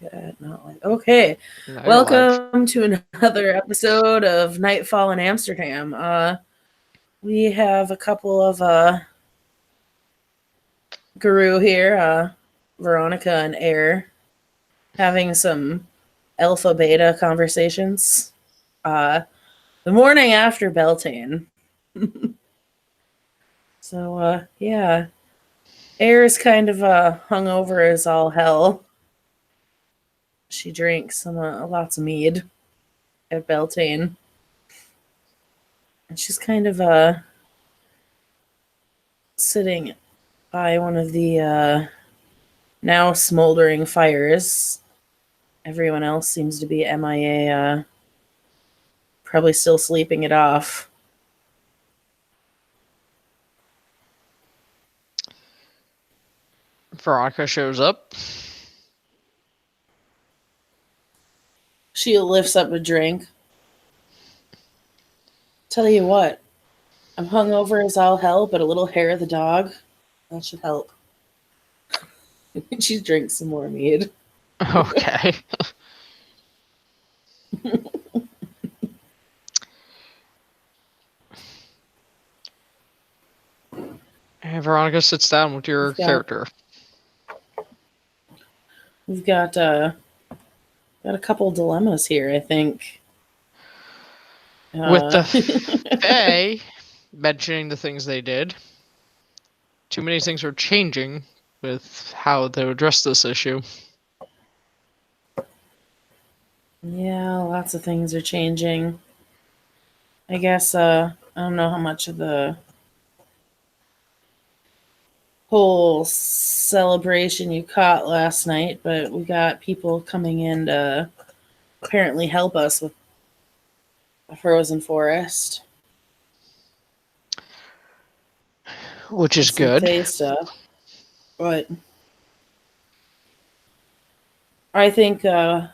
Not like okay. Now you're live. Welcome to another episode of Nightfall in Amsterdam. We have a couple of guru here, Veronica and Air, having some alpha beta conversations. Uh, the morning after Beltane. So yeah, Air is kind of hungover as all hell. She drinks some lots of mead at Beltane. And she's kind of sitting by one of the now smoldering fires. Everyone else seems to be MIA, probably still sleeping it off. Veronica shows up. She lifts up a drink. Tell you what, I'm hungover as all hell, but a little hair of the dog, that should help. She drinks some more mead. Okay. And Veronica sits down with your character. We've got a couple dilemmas here, I think. With the Fae mentioning the things they did, too many things are changing with how they address this issue. Yeah, lots of things are changing. I guess I don't know how much of the whole celebration you caught last night, but we got people coming in to apparently help us with the frozen forest. Which is good. Fae stuff. But I think our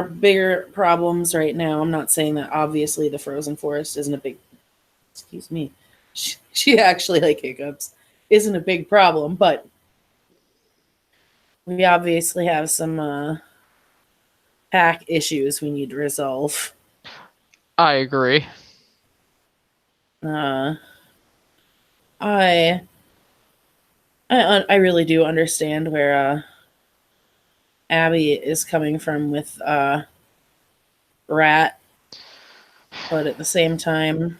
bigger problems right now, I'm not saying that obviously the frozen forest isn't a big, excuse me, she actually like hiccups, isn't a big problem, but we obviously have some pack issues we need to resolve. I agree. I really do understand where Abby is coming from with Rat, but at the same time,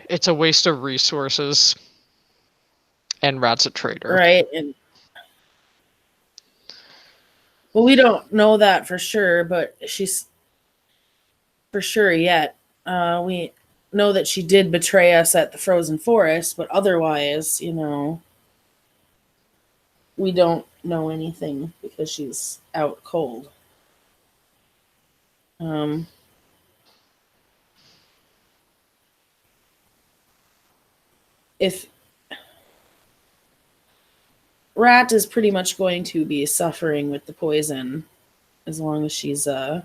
it's a waste of resources, and Rat's a traitor, right? And well, we don't know that for sure, but she's for sure yet. We know that she did betray us at the frozen forest, but otherwise, we don't know anything because she's out cold. If Rat is pretty much going to be suffering with the poison as long as she's in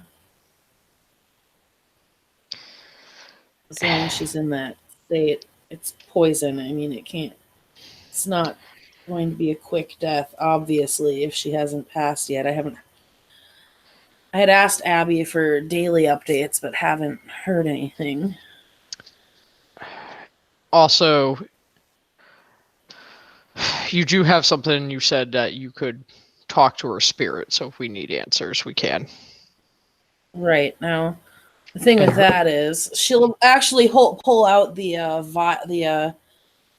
that state. It's poison. I mean, it's not going to be a quick death, obviously, if she hasn't passed yet. I had asked Abby for daily updates, but haven't heard anything. Also, you do have something you said that you could talk to her spirit, so if we need answers, we can. Right. Now, the thing with that is she'll actually pull out the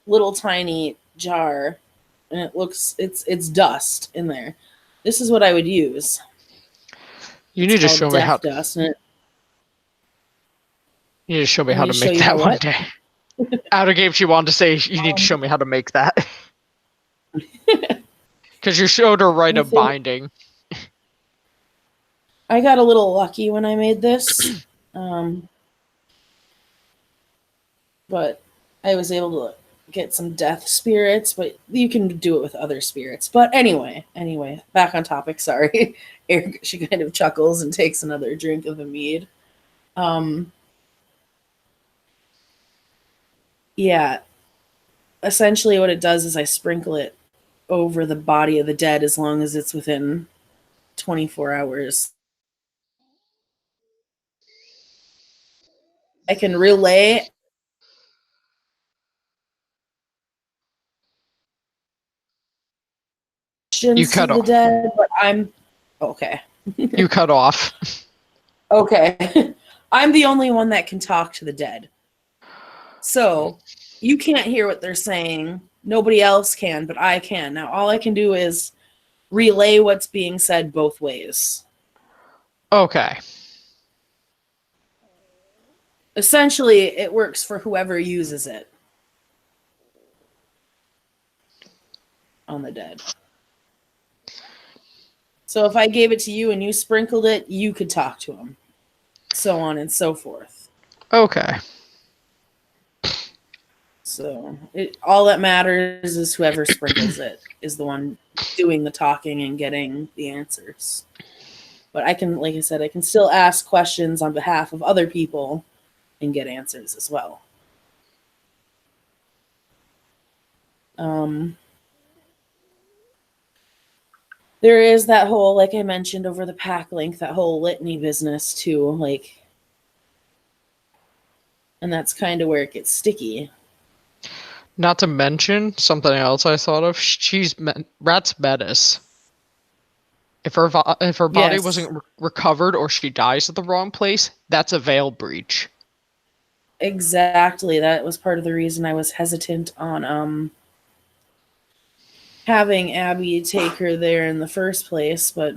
little tiny jar, and it's dust in there. This is what I would use. You need to show me how. Dust, you need to show me how to make that one day. Out of game, she wanted to say you need to show me how to make that. Because you showed her a binding. I got a little lucky when I made this. But I was able to get some death spirits, but you can do it with other spirits. But anyway, back on topic, sorry. She kind of chuckles and takes another drink of the mead. Yeah. Essentially what it does is I sprinkle it over the body of the dead as long as it's within 24 hours. I can relay You questions to cut the off. dead, but I'm okay. You cut off. Okay. I'm the only one that can talk to the dead. So you can't hear what they're saying. Nobody else can, but I can. Now, all I can do is relay what's being said both ways. Okay. Essentially, it works for whoever uses it on the dead. So if I gave it to you and you sprinkled it, you could talk to him. So on and so forth. Okay. So all that matters is whoever sprinkles it is the one doing the talking and getting the answers. But I can, like I said, I can still ask questions on behalf of other people and get answers as well. There is that whole, like I mentioned over the pack link, that whole litany business too, like, and that's kind of where it gets sticky. Not to mention something else I thought of. Rat's Metis. If her body wasn't recovered or she dies at the wrong place, that's a veil breach. Exactly. That was part of the reason I was hesitant on having Abby take her there in the first place. But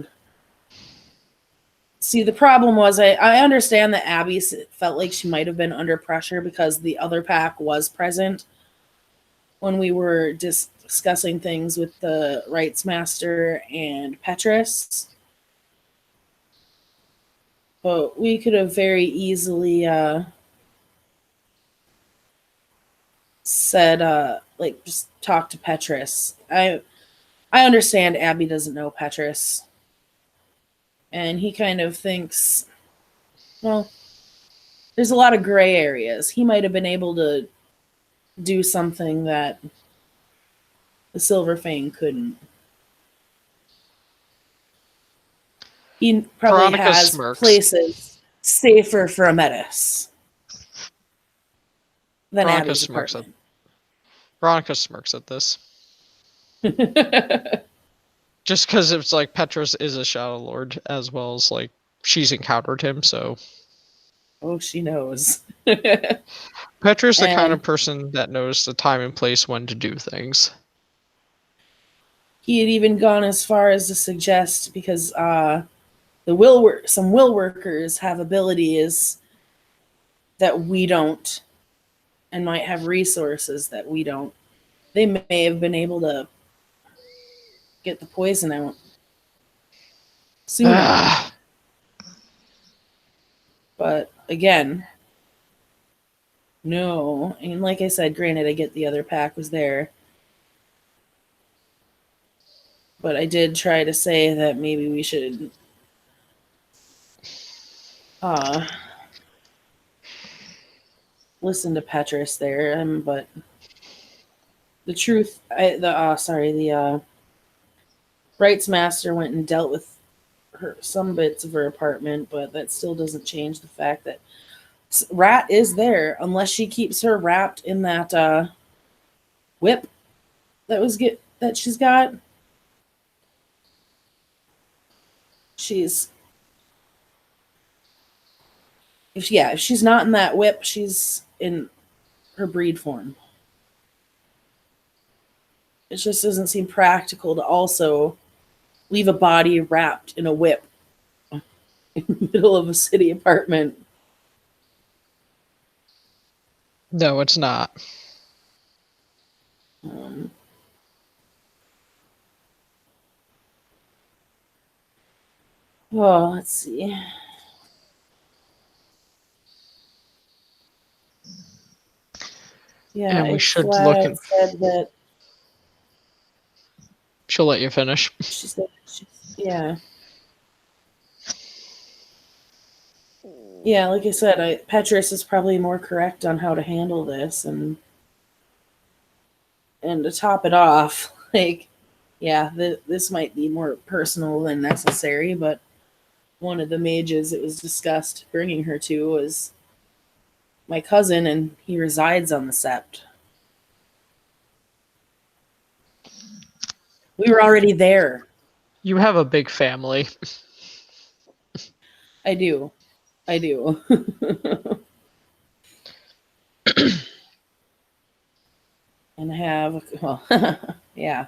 see, the problem was I understand that Abby felt like she might have been under pressure because the other pack was present when we were discussing things with the Rites Master and Petrus. But we could have very easily said, like, just talk to Petrus. I understand Abby doesn't know Petrus. And he kind of thinks, well, there's a lot of gray areas. He might have been able to do something that the Silver Fang couldn't. He probably Veronica has smirks. places safer for a Metis than Veronica Abby's smirks apartment. Veronica smirks at this. Just because it's like Petrus is a Shadow Lord, as well as like she's encountered him, so. Oh, she knows. Petrus the kind of person that knows the time and place when to do things. He had even gone as far as to suggest, because some will workers have abilities that we don't, and might have resources that we don't. They may have been able to get the poison out sooner. But again, no. And like I said, granted, I get the other pack was there. But I did try to say that maybe we should listen to Petrus there. But the truth, the Rites Master went and dealt with some bits of her apartment, but that still doesn't change the fact that Rat is there, unless she keeps her wrapped in that whip that she's got. If she's not in that whip, she's in her breed form. It just doesn't seem practical to also leave a body wrapped in a whip in the middle of a city apartment. No, it's not. Oh, let's see. Yeah, and we should flat look out said that she'll let you finish. she said, yeah. Yeah, like I said, Petrus is probably more correct on how to handle this, and to top it off, like, yeah, this might be more personal than necessary, but one of the mages it was discussed bringing her to was my cousin, and he resides on the sept. We were already there. You have a big family. I do. I do. And I have, well, yeah.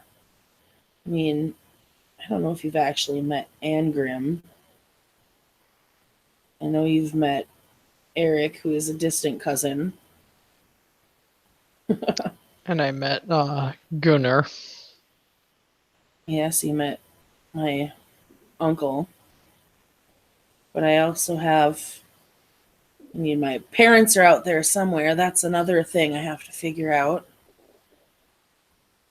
I mean, I don't know if you've actually met Angrim. I know you've met Eric, who is a distant cousin. And I met Gunnar. Yes, you met my uncle. But I also have, I mean, my parents are out there somewhere. That's another thing I have to figure out.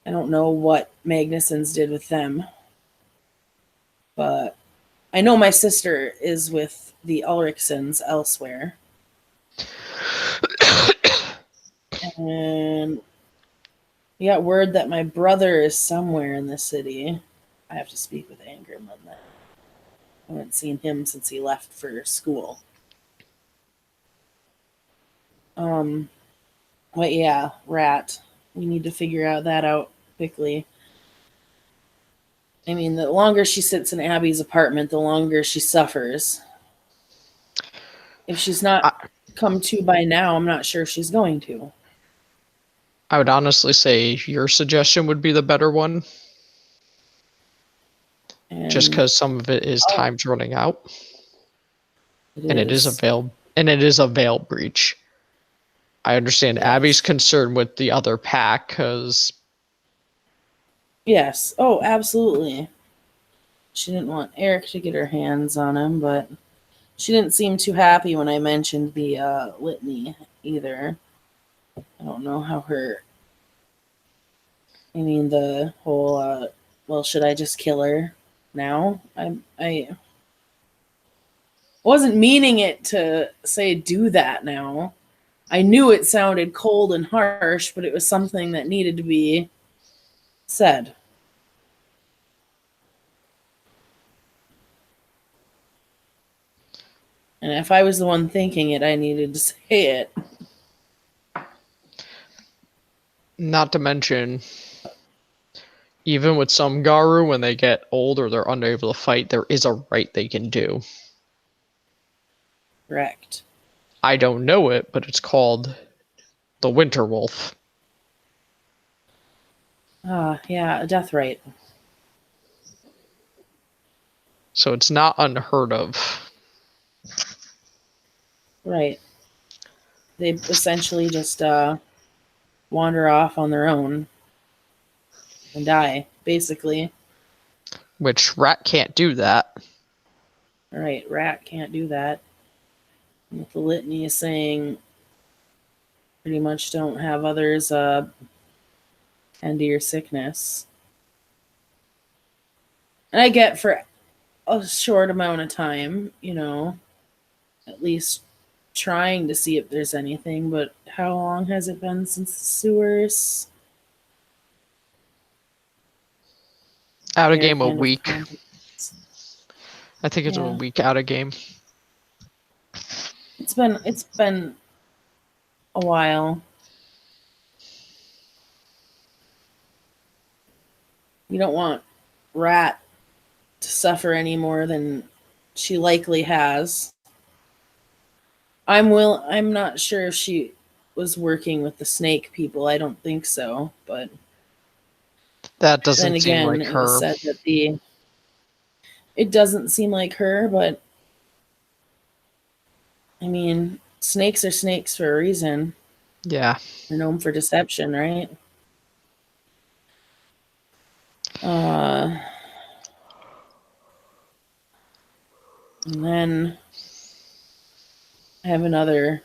I don't know what Magnusons did with them. But I know my sister is with the Ulrichsons elsewhere. And we got word that my brother is somewhere in the city. I have to speak with Angrim on that. I haven't seen him since he left for school. But yeah, Rat. We need to figure that out quickly. I mean, the longer she sits in Abby's apartment, the longer she suffers. If she's not come to by now, I'm not sure she's going to. I would honestly say your suggestion would be the better one. Just because some of it is time's running out. It is a veil breach. I understand Abby's concerned with the other pack because. Yes. Oh, absolutely. She didn't want Eric to get her hands on him, but she didn't seem too happy when I mentioned the litany either. I don't know how her. I mean, the whole, well, should I just kill her now? I wasn't meaning it to say do that now. I knew it sounded cold and harsh, but it was something that needed to be said. And if I was the one thinking it, I needed to say it. Not to mention, even with some Garou, when they get old or they're unable to fight, there is a rite they can do. Correct. I don't know it, but it's called the Winter Wolf. Yeah, a death rite. So it's not unheard of. Right. They essentially just wander off on their own and die, basically. Which Rat can't do that. Right, Rat can't do that. And with the litany is saying pretty much don't have others end to your sickness. And I get for a short amount of time, you know, at least trying to see if there's anything, but how long has it been since the sewers? Out of game a week. I think it's a week out of game. It's been a while. You don't want Rat to suffer any more than she likely has. I'm not sure if she was working with the snake people. I don't think so, but that doesn't seem like her. It was said that it doesn't seem like her, but I mean, snakes are snakes for a reason. Yeah. They're known for deception, right? And then I have another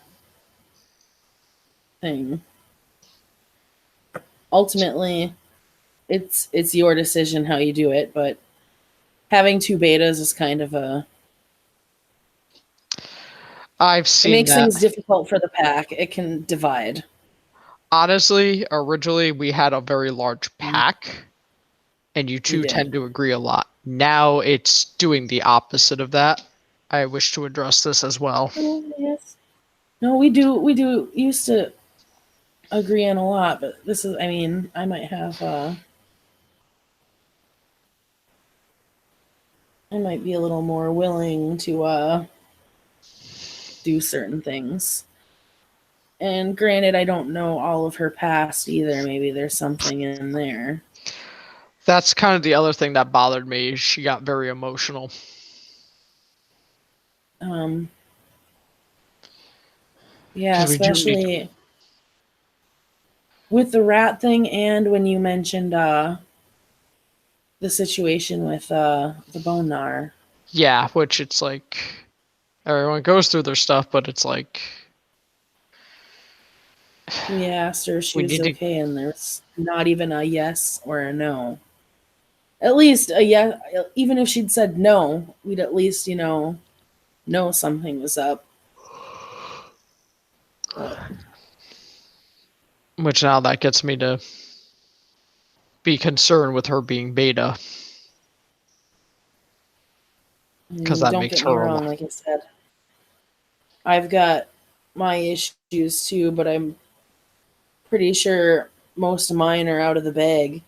thing. Ultimately, it's your decision how you do it, but having two betas is kind of I've seen it makes things difficult for the pack. It can divide. Honestly, originally we had a very large pack. and you We two did. tend to agree a lot. Now it's doing the opposite of that. I wish to address this as well. Oh, yes. No, we do. We do used to agree on a lot, but this is. I mean, I might have. I might be a little more willing to do certain things. And granted, I don't know all of her past either. Maybe there's something in there. That's kind of the other thing that bothered me. She got very emotional. Um, yeah, Because we do need to. especially with the rat thing, and when you mentioned the situation with the Bonar. Yeah, which it's like everyone goes through their stuff, but it's like We asked her if we she was need to. okay, and there's not even a yes or a no. At least a yes. Even if she'd said no, we'd at least know something was up. But Which now that gets me to be concerned with her being beta. Because that don't makes get me her a wrong. lot. Like I said, I've got my issues too, but I'm pretty sure most of mine are out of the bag.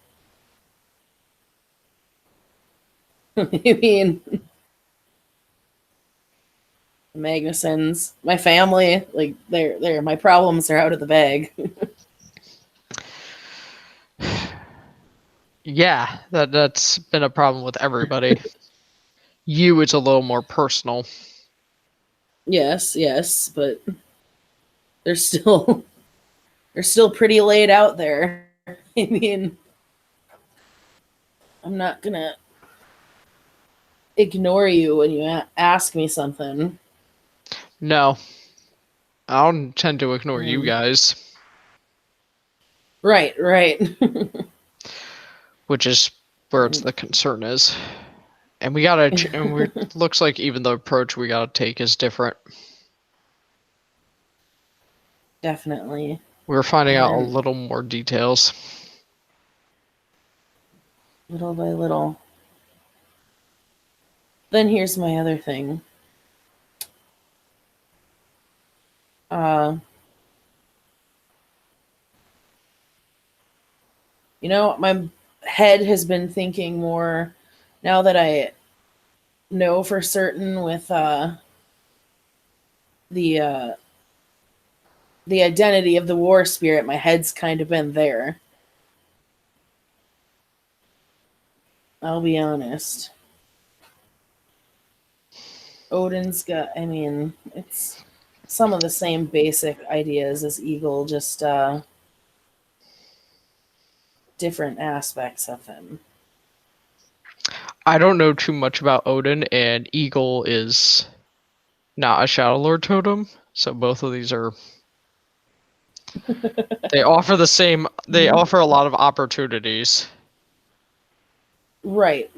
I mean, Magnusons, my family, like they're my problems are out of the bag. Yeah, that's been a problem with everybody. You, it's a little more personal. Yes, but they're still they're still pretty laid out there. I mean, I'm not gonna ignore you when you ask me something. No, I don't tend to ignore you Um, guys, right. which is where it's the concern is. And we gotta, and we looks like even the approach we gotta take is different. Definitely. We're finding out a And little more details. little by little. Then here's my other thing. Uh, my head has been thinking more now that I know for certain with the uh, the identity of the war spirit. My head's kind of been there. I'll be honest. Odin's got. I mean, it's some of the same basic ideas as Eagle, just different aspects of him. I don't know too much about Odin, and Eagle is not a Shadow Lord totem, so both of these are. They offer the same. They offer a lot of opportunities. Right.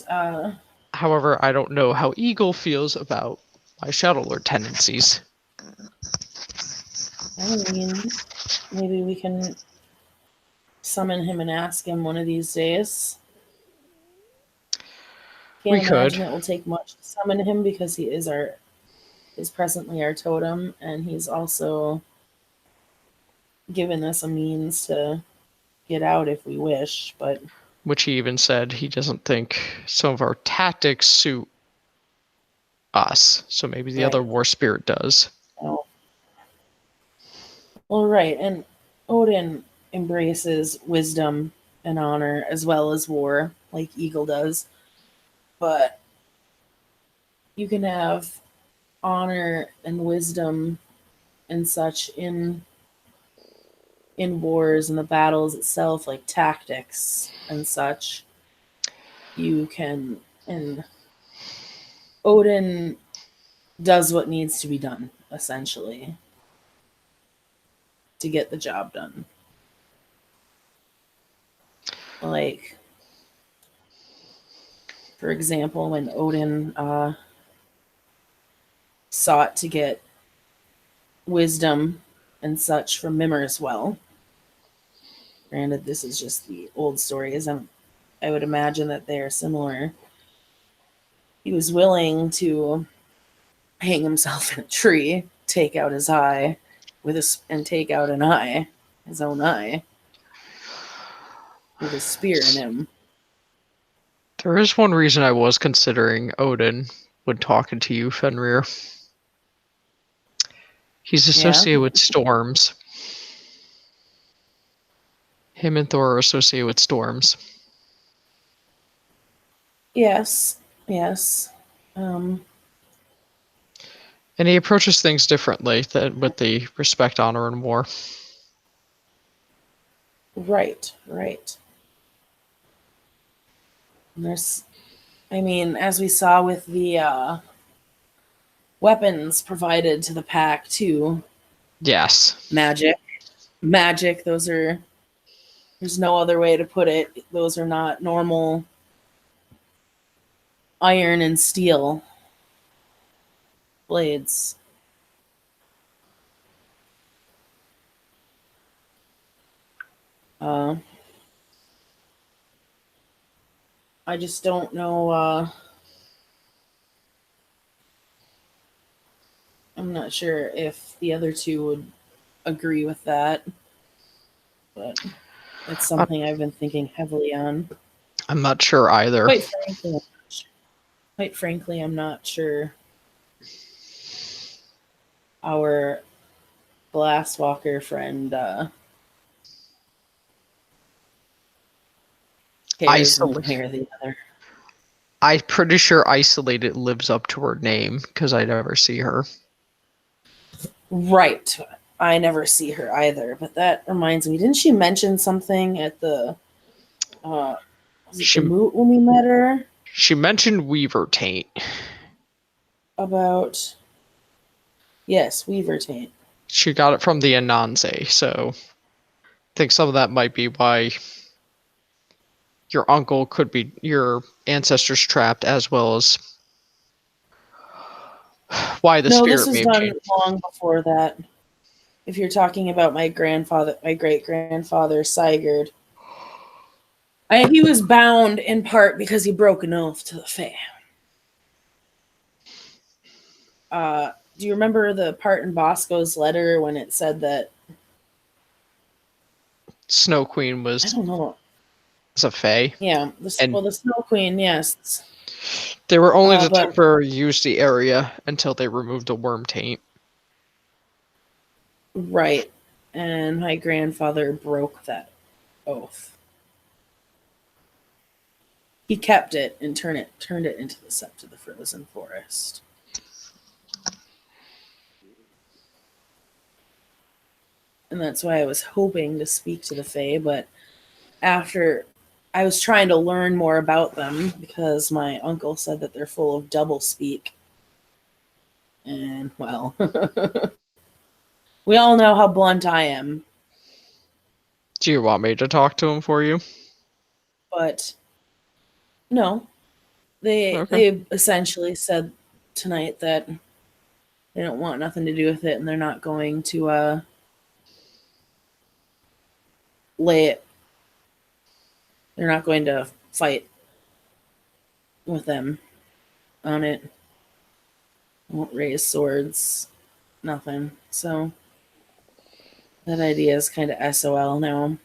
How, however, I don't know how Eagle feels about my Shadow Lord tendencies. I mean, maybe we can summon him and ask him one of these days. We Can't could. imagine it will take much to summon him because he is presently our totem, and he's also given us a means to get out if we wish. But Which he even said he doesn't think some of our tactics suit us, so maybe the other right, war spirit does. oh, well, right, and Odin embraces wisdom and honor as well as war, like Eagle does. But you can have honor and wisdom and such in wars and the battles itself, like tactics and such. You can, and Odin does what needs to be done essentially to get the job done. Like, for example, when Odin sought to get wisdom and such from Mimir as well. Granted, this is just the old story, isn't I would imagine that they are similar. He was willing to hang himself in a tree, take out his eye and take out an eye, his own eye, with a spear in him. There is one reason I was considering Odin when talking to you, Fenrir. He's associated with storms. Him and Thor are associated with storms. Yes. And he approaches things differently than with the respect, honor, and war. Right. And as we saw with the weapons provided to the pack too. Yes. Magic. There's no other way to put it. Those are not normal iron and steel blades. I just don't know. I'm not sure if the other two would agree with that, but it's something I've been thinking heavily on. I'm not sure either. Quite frankly, I'm not sure our Glasswalker friend cares one way or the other. I'm pretty sure Isolated lives up to her name because I never see her. Right. I never see her either, but that reminds me. Didn't she mention something at the the moot when we met her? She mentioned Weaver Taint. About Weaver Taint. She got it from the Ananse, so I think some of that might be why your uncle could be your ancestors trapped, as well as why the spirit. No, this was done long before that. If you're talking about my great grandfather Sigurd, he was bound in part because he broke an oath to the Fae. Do you remember the part in Bosco's letter when it said that Snow Queen was? I don't know. It's a Fae. Yeah, the Snow Queen. Yes. They were only to temporarily use the area until they removed the worm taint. Right, and my grandfather broke that oath. He kept it and turned it into the Sept of the Frozen Forest. And that's why I was hoping to speak to the Fae, but after I was trying to learn more about them because my uncle said that they're full of double speak. And, well, we all know how blunt I am. Do you want me to talk to him for you? But, no. They essentially said tonight that they don't want nothing to do with it and they're not going to lay it. They're not going to fight with them on it. Won't raise swords. Nothing. So that idea is kind of SOL now.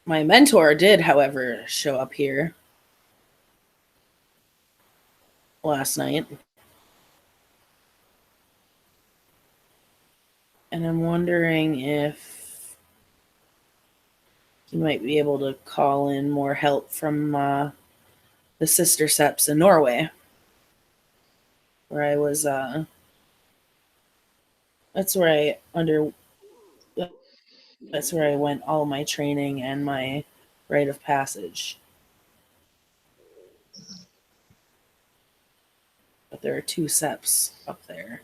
My mentor did, however, show up here last night. And I'm wondering if he might be able to call in more help from the Sister Seps in Norway, where I was. That's where I went all my training and my rite of passage. But there are 2 Seps up there.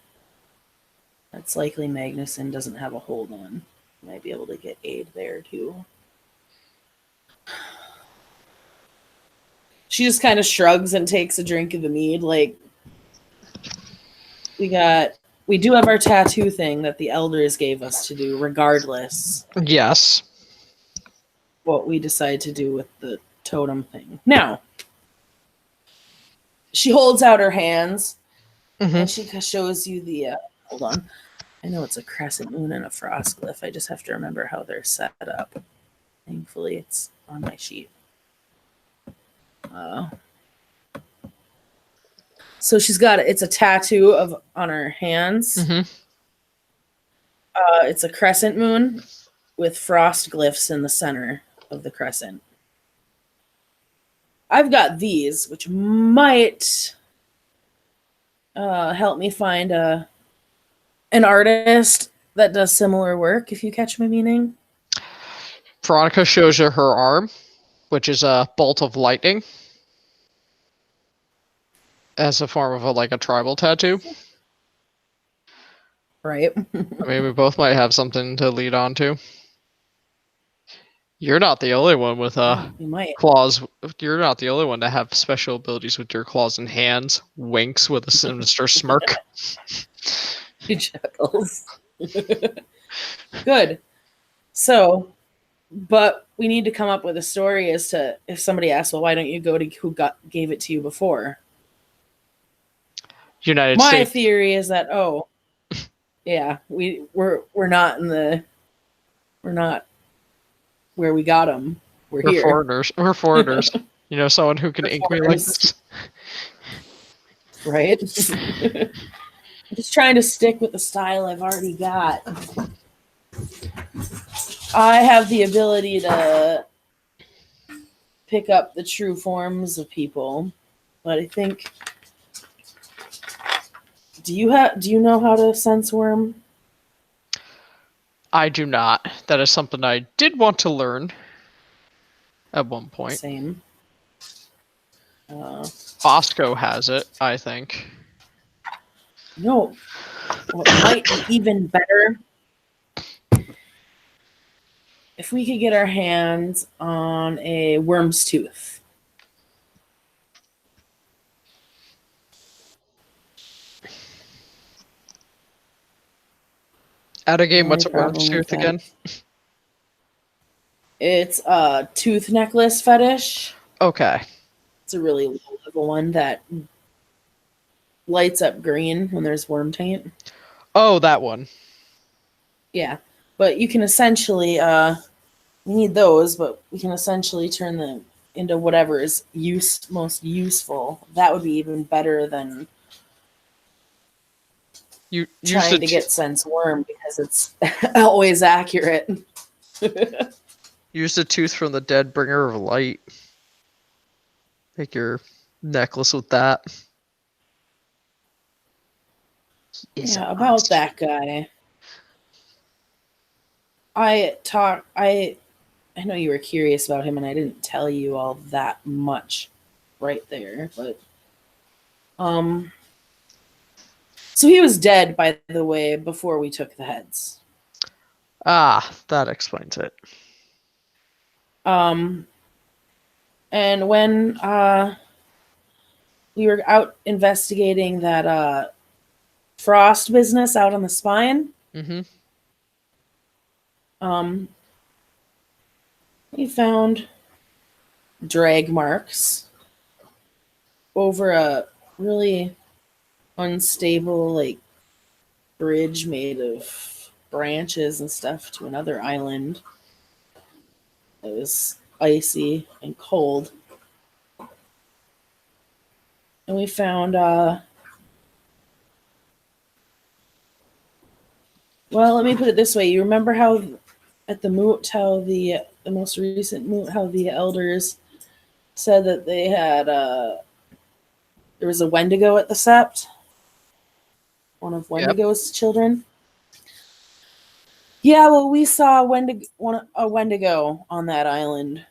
That's likely Magnuson doesn't have a hold on. Might be able to get aid there too. She just kind of shrugs and takes a drink of the mead. Like, we do have our tattoo thing that the elders gave us to do regardless. Yes. what we decide to do with the totem thing. Now, she holds out her hands and she shows you the. Hold on. I know it's a crescent moon and a frost glyph. I just have to remember how they're set up. Thankfully, it's on my sheet. So she's got it's a tattoo on her hands. It's a crescent moon with frost glyphs in the center of the crescent. I've got these, which might help me find an artist that does similar work, if you catch my meaning. Veronica shows you her arm, which is a bolt of lightning, as a form of a tribal tattoo. Right. I mean, we both might have something to lead on to. You're not the only one with claws. You're not the only one to have special abilities with your claws and hands. Winks with a sinister smirk. He chuckles. Good. So, but we need to come up with a story as to if somebody asks, well, why don't you go to who gave it to you before? United States. My theory is that yeah, we're not where we got them. We're here. Foreigners. We're foreigners. You know, someone who can ink me like this. Right? I'm just trying to stick with the style I've already got. I have the ability to pick up the true forms of people, but I think. Do you know how to sense worm? I do not. That is something I did want to learn at one point. Same. Bosco has it, I think. No. What might be even better if we could get our hands on a worm's tooth. At a game, what's a worm's tooth again? It's a tooth necklace fetish. Okay. It's a really low level one that lights up green when there's worm taint. Oh, that one. Yeah. But you can essentially we need those, but we can essentially turn them into whatever is most useful. That would be even better than trying to get sense worm because it's always accurate. Use the tooth from the dead bringer of light. Make your necklace with that. Yeah, about that guy. I know you were curious about him and I didn't tell you all that much right there, but so he was dead, by the way, before we took the heads. Ah, that explains it. And when we were out investigating that frost business out on the spine, we found drag marks over a really unstable bridge made of branches and stuff to another island. It was icy and cold. And we found well, let me put it this way. You remember how at the moot, how the most recent moot, how the elders said that they had there was a Wendigo at the Sept? One of Wendigo's children. Yeah, well, we saw a Wendigo on that island,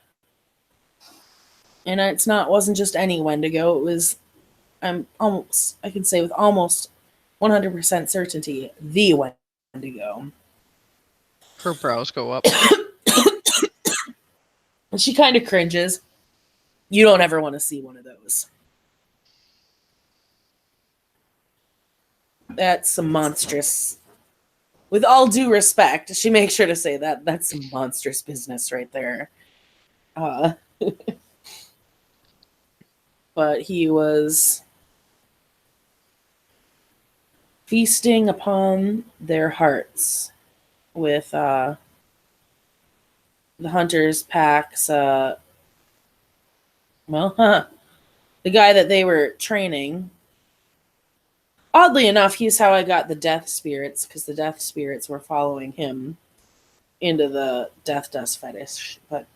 and wasn't just any Wendigo. It was, I can say with almost 100% certainty, the Wendigo. Her brows go up, and she kind of cringes. You don't ever want to see one of those. That's some monstrous. With all due respect, she makes sure to say that that's some monstrous business right there. Uh, but he was feasting upon their hearts with the hunters packs. The guy that they were training. Oddly enough, he's how I got the death spirits, because the death spirits were following him into the death dust fetish. But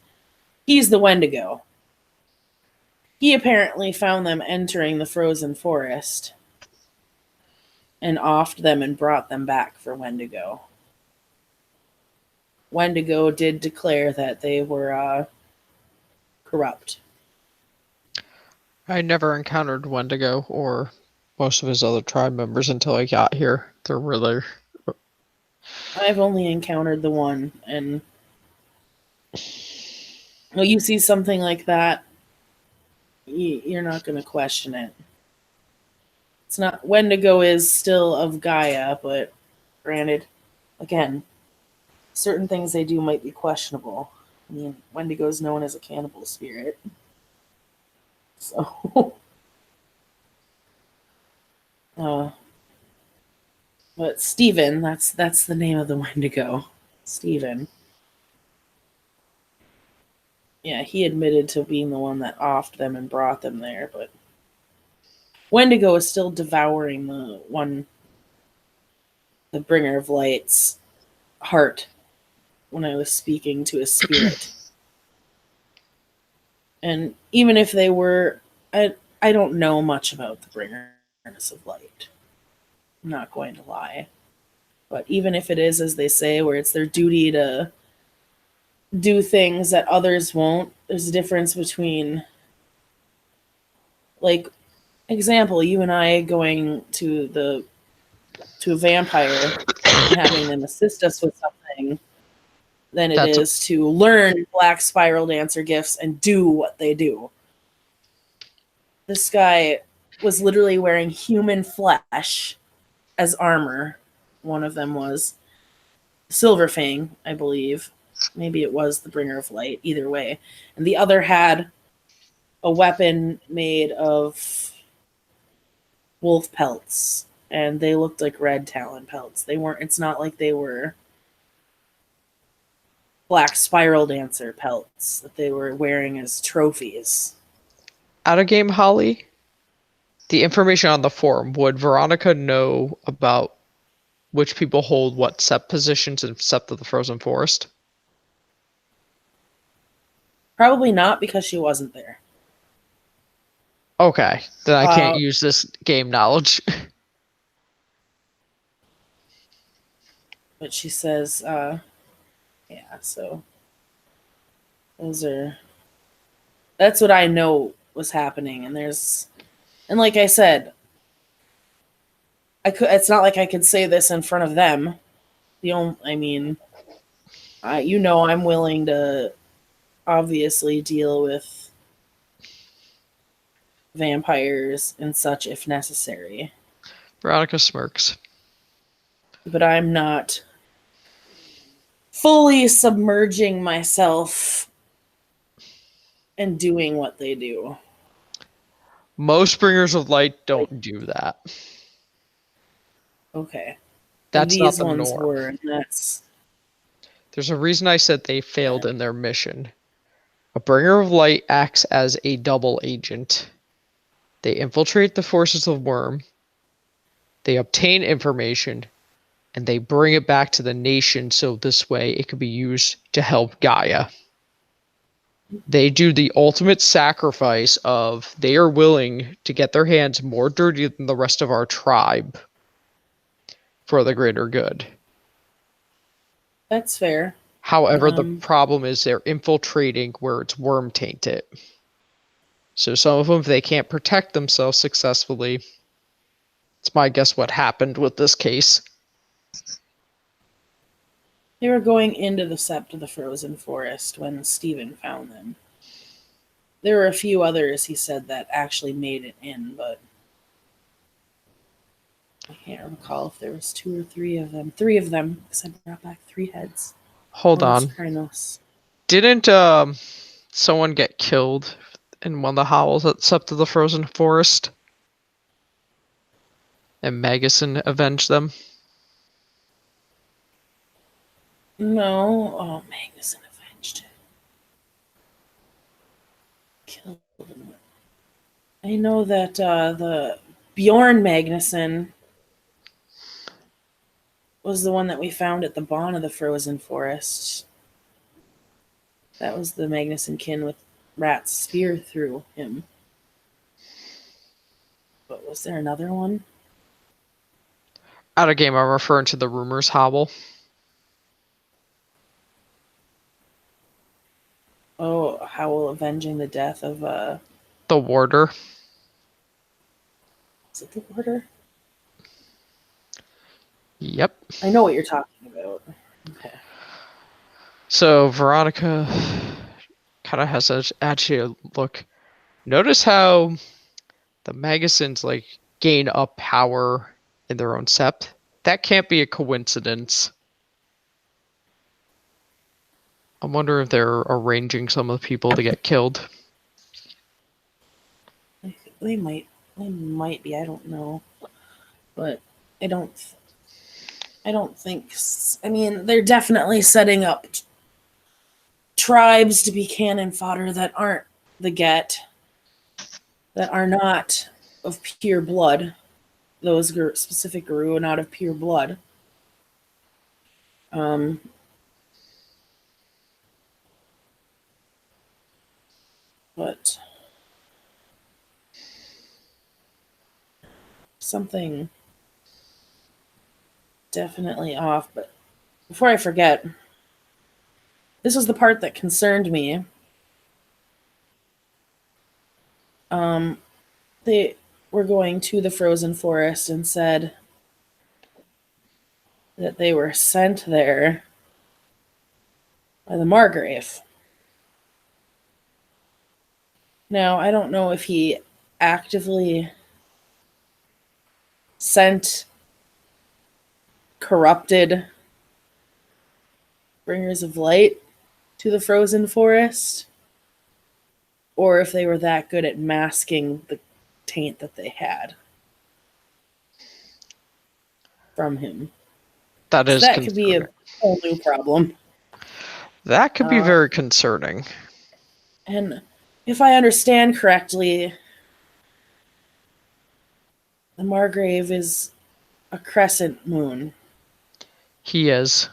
he's the Wendigo. He apparently found them entering the frozen forest and offed them and brought them back for Wendigo. Wendigo did declare that they were corrupt. I never encountered Wendigo or most of his other tribe members until I got here. They're really... I've only encountered the one, and when you see something like that, you're not going to question it. It's not. Wendigo is still of Gaia, but granted, again, certain things they do might be questionable. I mean, Wendigo is known as a cannibal spirit, so. But Stephen, that's the name of the Wendigo. Stephen. Yeah, he admitted to being the one that offed them and brought them there, but Wendigo is still devouring the bringer of light's heart when I was speaking to his spirit. And even if they were, I don't know much about the bringers of light. I'm not going to lie. But even if it is, as they say, where it's their duty to do things that others won't, there's a difference between, like, example, you and I going to a vampire and having them assist us with something than it is to learn Black Spiral Dancer gifts and do what they do. This guy was literally wearing human flesh as armor. One of them was Silverfang, I believe. Maybe it was the Bringer of Light, either way. And the other had a weapon made of wolf pelts, and they looked like red talon pelts. They weren't, it's not like they were Black Spiral Dancer pelts that they were wearing as trophies. Out of game, Holly, the information on the forum, would Veronica know about which people hold what sept positions in Sept of the Frozen Forest? Probably not, because she wasn't there. Okay, then I can't use this game knowledge. But she says, yeah, so that's what I know was happening. And like I said, it's not like I could say this in front of them. I'm willing to obviously deal with vampires and such if necessary. Veronica smirks. But I'm not fully submerging myself and doing what they do. Most Bringers of Light don't do that. Okay. That's not the ones norm. were, and that's... There's a reason I said they failed in their mission. A Bringer of Light acts as a double agent. They infiltrate the forces of Worm, they obtain information, and they bring it back to the nation so this way it can be used to help Gaia. They do the ultimate sacrifice of they are willing to get their hands more dirty than the rest of our tribe for the greater good. That's fair. However, the problem is they're infiltrating where it's worm tainted. So some of them, if they can't protect themselves successfully, it's my guess what happened with this case. They were going into the Sept of the Frozen Forest when Stephen found them. There were a few others, he said, that actually made it in, but I can't recall if there was 2 or 3 of them. 3 of them, because I brought back 3 heads. Hold on. Didn't someone get killed in one of the howls at Sept of the Frozen Forest? And Magnuson avenged them? No. Oh, Magnuson avenged it. Killed him. I know that the Bjorn Magnuson was the one that we found at the Bond of the Frozen Forest. That was the Magnuson kin with Rat's spear through him. But was there another one? Out of game, I'm referring to the Rumors Howl. Oh, Howl avenging the death of The Warder. is it the Warder? Yep. I know what you're talking about. Okay. So Veronica kind of has a actually look. Notice how the Magnussons like gain up power in their own sept. That can't be a coincidence. I wonder if they're arranging some of the people to get killed. They might be. I don't know, but I don't think. I mean, they're definitely setting up tribes to be cannon fodder that aren't the Get, that are not of pure blood. Those specific Garou are not of pure blood. But something definitely off. But before I forget, this was the part that concerned me. They were going to the frozen forest and said that they were sent there by the Margrave. Now, I don't know if he actively sent corrupted bringers of light to the frozen forest, or if they were that good at masking the taint that they had from him. That is that could be a whole new problem. That could be very concerning. And if I understand correctly, the Margrave is a crescent moon. He is.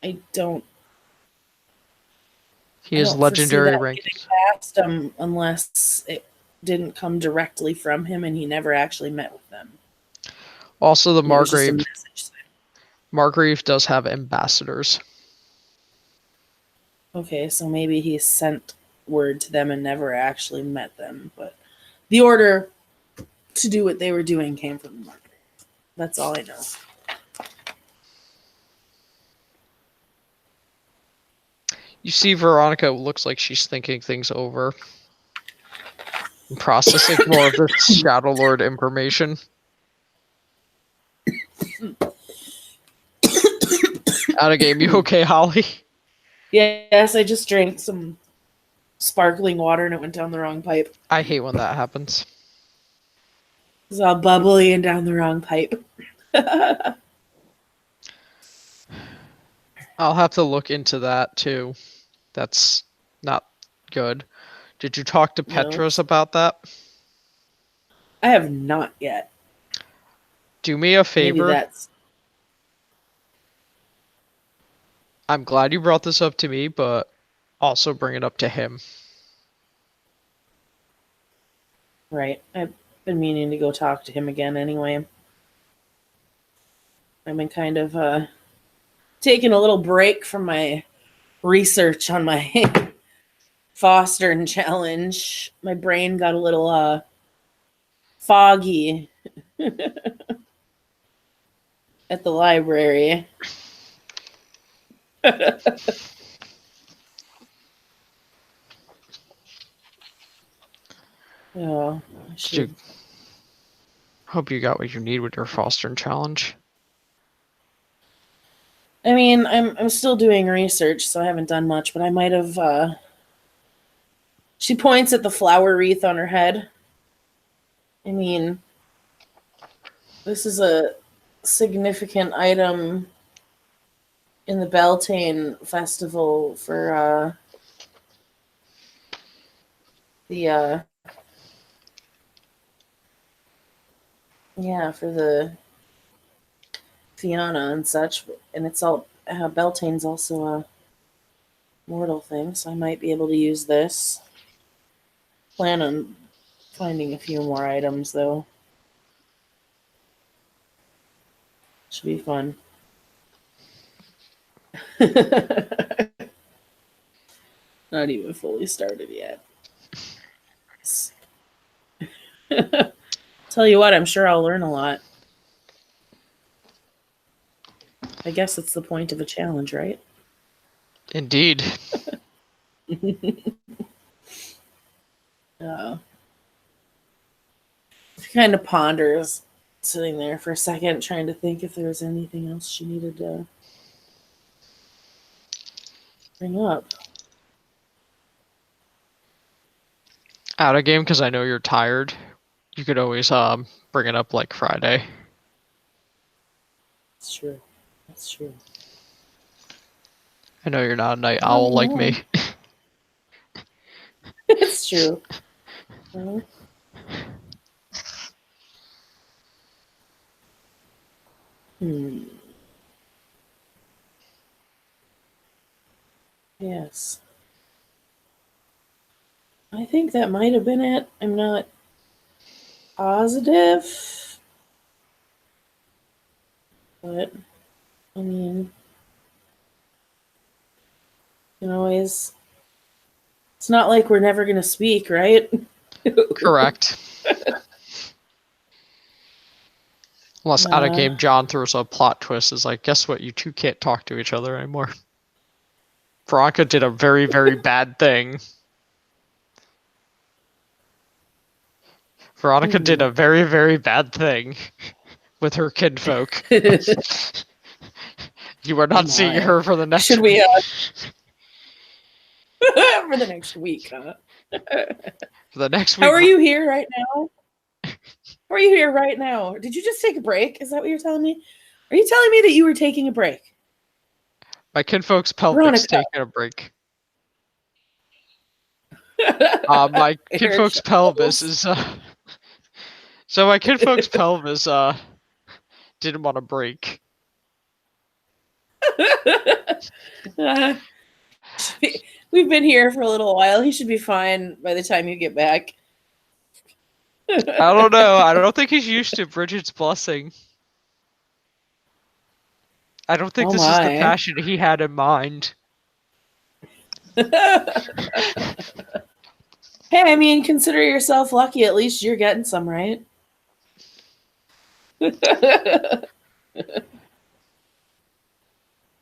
I don't. He is legendary rank. Past him unless it didn't come directly from him and he never actually met with them. Also, the Margrave does have ambassadors. Okay, so maybe he sent word to them and never actually met them, but the order to do what they were doing came from the Margrave. That's all I know. You see, Veronica looks like she's thinking things over and processing more of the Shadow Lord information. Out of game, you okay, Holly? Yes, I just drank some sparkling water and it went down the wrong pipe. I hate when that happens. It's all bubbly and down the wrong pipe. I'll have to look into that too. That's not good. Did you talk to Petros about that? I have not yet. Do me a favor. Maybe that's... I'm glad you brought this up to me, but also bring it up to him. Right. I've been meaning to go talk to him again anyway. I've been kind of taking a little break from my research on my Fostern challenge. My brain got a little foggy at the library. Oh, hope you got what you need with your Fostern challenge. I mean, I'm still doing research, so I haven't done much, but I might have She points at the flower wreath on her head. I mean, this is a significant item in the Beltane festival for the for the Fianna and such, and it's all Beltane's also a mortal thing, so I might be able to use this. Plan on finding a few more items though. Should be fun. Not even fully started yet. Tell you what, I'm sure I'll learn a lot. I guess it's the point of a challenge, right? Indeed. She kind of ponders, sitting there for a second, trying to think if there was anything else she needed to bring up. Out of game, because I know you're tired. You could always bring it up like Friday. That's true. That's true. I know you're not a night owl like me. It's true. Yes. I think that might have been it. I'm not positive. But, I mean, you can always. It's not like we're never going to speak, right? Correct. Unless out of game John throws a plot twist, is like, guess what? You two can't talk to each other anymore. Veronica did a very, very bad thing. Veronica did a very, very bad thing with her kinfolk. You are not seeing her for the next Should we for the next week, huh? For the next week. How are you here right now? How are you here right now? Did you just take a break? Is that what you're telling me? Are you telling me that you were taking a break? My kinfolk's pelvis taking a break. My kinfolk's pelvis is so my kinfolk's pelvis didn't want to break. We've been here for a little while. He should be fine by the time you get back. I don't know. I don't think he's used to Bridget's blessing. I don't think this is the passion he had in mind. Hey, I mean, consider yourself lucky. At least you're getting some, right?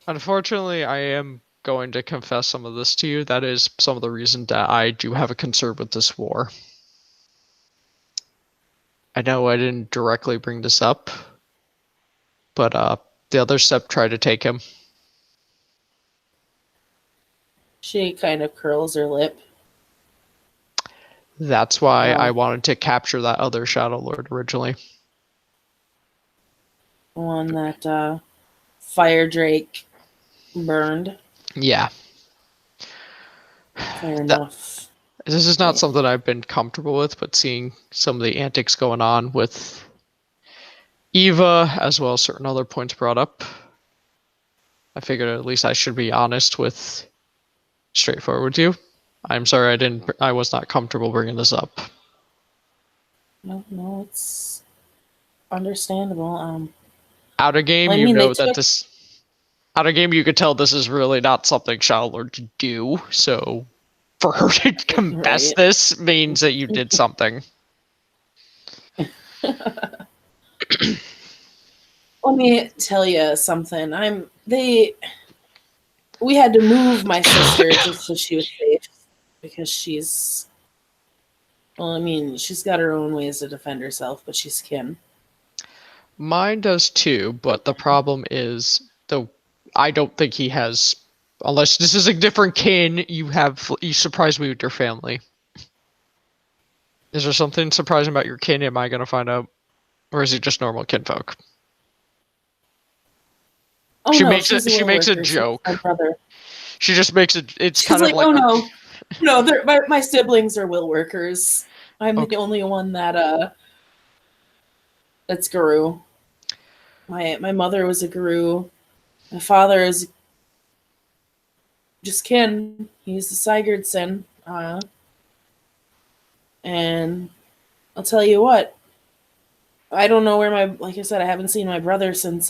Unfortunately, I am going to confess some of this to you. That is some of the reason that I do have a concern with this war. I know I didn't directly bring this up, but the other Sept tried to take him. She kind of curls her lip. That's why I wanted to capture that other Shadow Lord originally. The one that Fire Drake burned. Yeah. Fair enough. This is not something I've been comfortable with, but seeing some of the antics going on with Eva, as well as certain other points brought up, I figured at least I should be honest with, straightforward with you. I'm sorry I was not comfortable bringing this up. No, it's understandable. Out of game, you know that this. Out of game, you could tell this is really not something Shadow Lord to do. So, for her to confess this means that you did something. Let me tell you something. We had to move my sister just so she was safe because she's got her own ways to defend herself, but she's kin. Mine does too, but the problem is I don't think he has, unless this is a different kin, you surprise me with your family. Is there something surprising about your kin? Am I going to find out? Or is he just normal kinfolk? Oh She no, makes she's it. a She will makes a worker. So my joke. brother. She just makes it. It's She's kind of like, like oh a. no, no, my siblings are will workers. I'm the Okay. only one that's guru. My mother was a guru. My father is just kin. He's the Sigurdsson. And I'll tell you what, I don't know where like I said, I haven't seen my brother since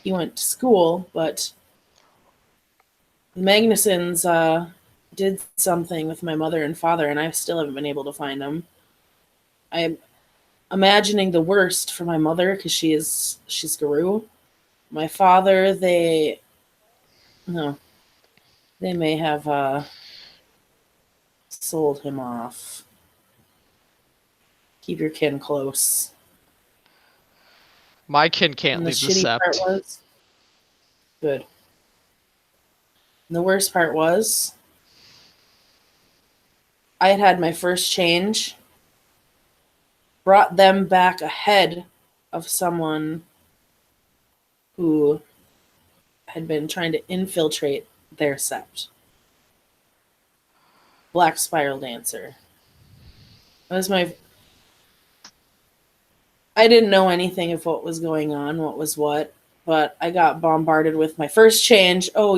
he went to school, but the Magnussons did something with my mother and father, and I still haven't been able to find them. I'm imagining the worst for my mother because she's Guru. My father, they no, they may have sold him off. Keep your kin close. My kin can't And the leave the shitty part sept. was good. And the worst part was I had my first change, brought them back ahead of someone who had been trying to infiltrate their sept. Black Spiral Dancer. That was my. I didn't know anything of what was going on, what was what, but I got bombarded with my first change. Oh,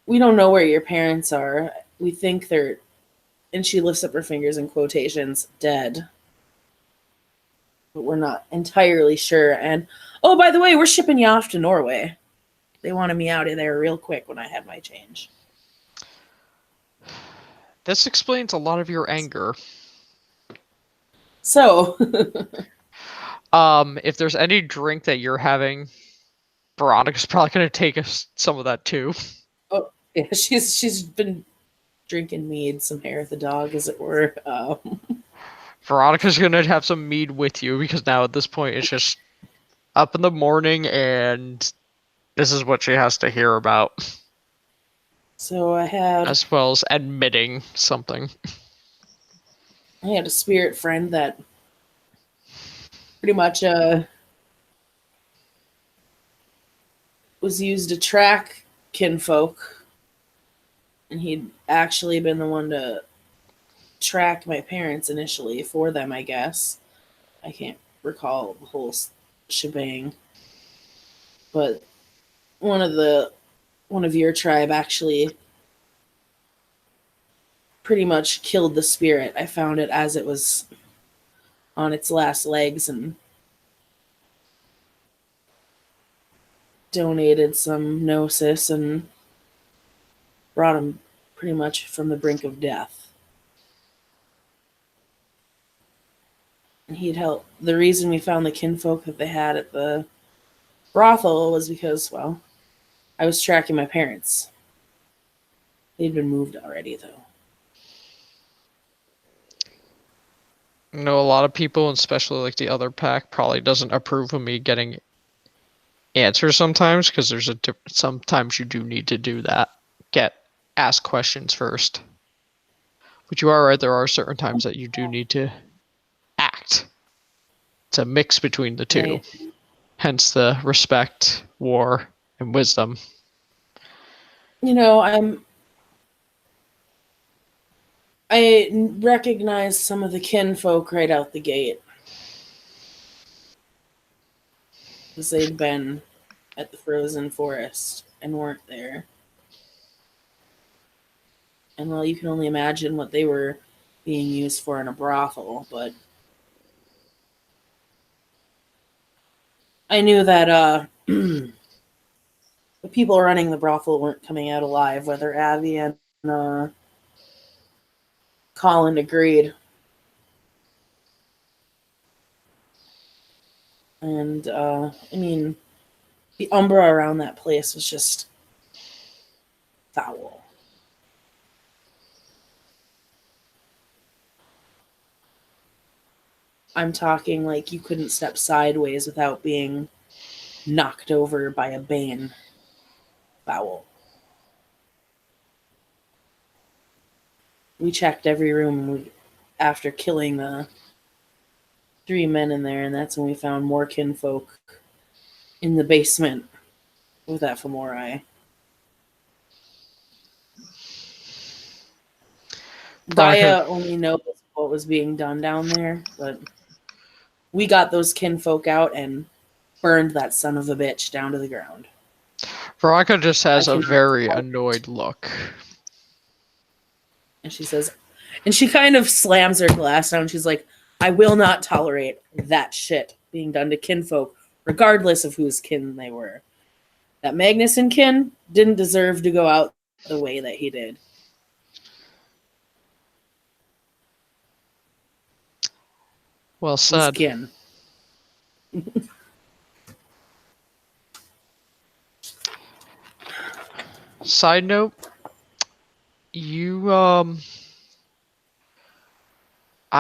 we don't know where your parents are. We think they're, and she lifts up her fingers in quotations, dead. But we're not entirely sure. And oh, by the way, we're shipping you off to Norway. They wanted me out of there real quick when I had my change. This explains a lot of your anger. So, If there's any drink that you're having, Veronica's probably gonna take us some of that too. oh yeah, she's been drinking mead, some hair of the dog, as it were. Veronica's gonna have some mead with you because now at this point it's just up in the morning and this is what she has to hear about. So I As well as admitting something. had a spirit friend that pretty much was used to track kinfolk, and he'd actually been the one to track my parents initially for them, I guess. I can't recall the whole shebang, but one of your tribe actually pretty much killed the spirit. I found it as it was on its last legs and donated some gnosis and brought him pretty much from the brink of death. And he'd help. The reason we found the kinfolk that they had at the brothel was because, well, I was tracking my parents. They'd been moved already, though. I know a lot of people, and especially like the other pack, probably doesn't approve of me getting answers sometimes because sometimes you do need to do that. Ask questions first. But you are right, there are certain times that you do need to act. It's a mix between the two. Right. Hence the respect, war, and wisdom. You know, I recognized some of the kinfolk right out the gate because they'd been at the frozen forest and weren't there. And well, you can only imagine what they were being used for in a brothel, but I knew that the people running the brothel weren't coming out alive, whether Abby and Colin agreed. And I mean, the umbra around that place was just foul. I'm talking like you couldn't step sideways without being knocked over by a bane. Foul. we checked every room after killing the 3 men in there, and that's when we found more kinfolk in the basement with fMRI. Gaia only knows what was being done down there, but we got those kinfolk out and burned that son of a bitch down to the ground. Veronica just has a very annoyed look. And she says, and she kind of slams her glass down. She's like, I will not tolerate that shit being done to kinfolk, regardless of whose kin they were. That Magnuson kin didn't deserve to go out the way that he did. Well said. Kin. Side note, I'm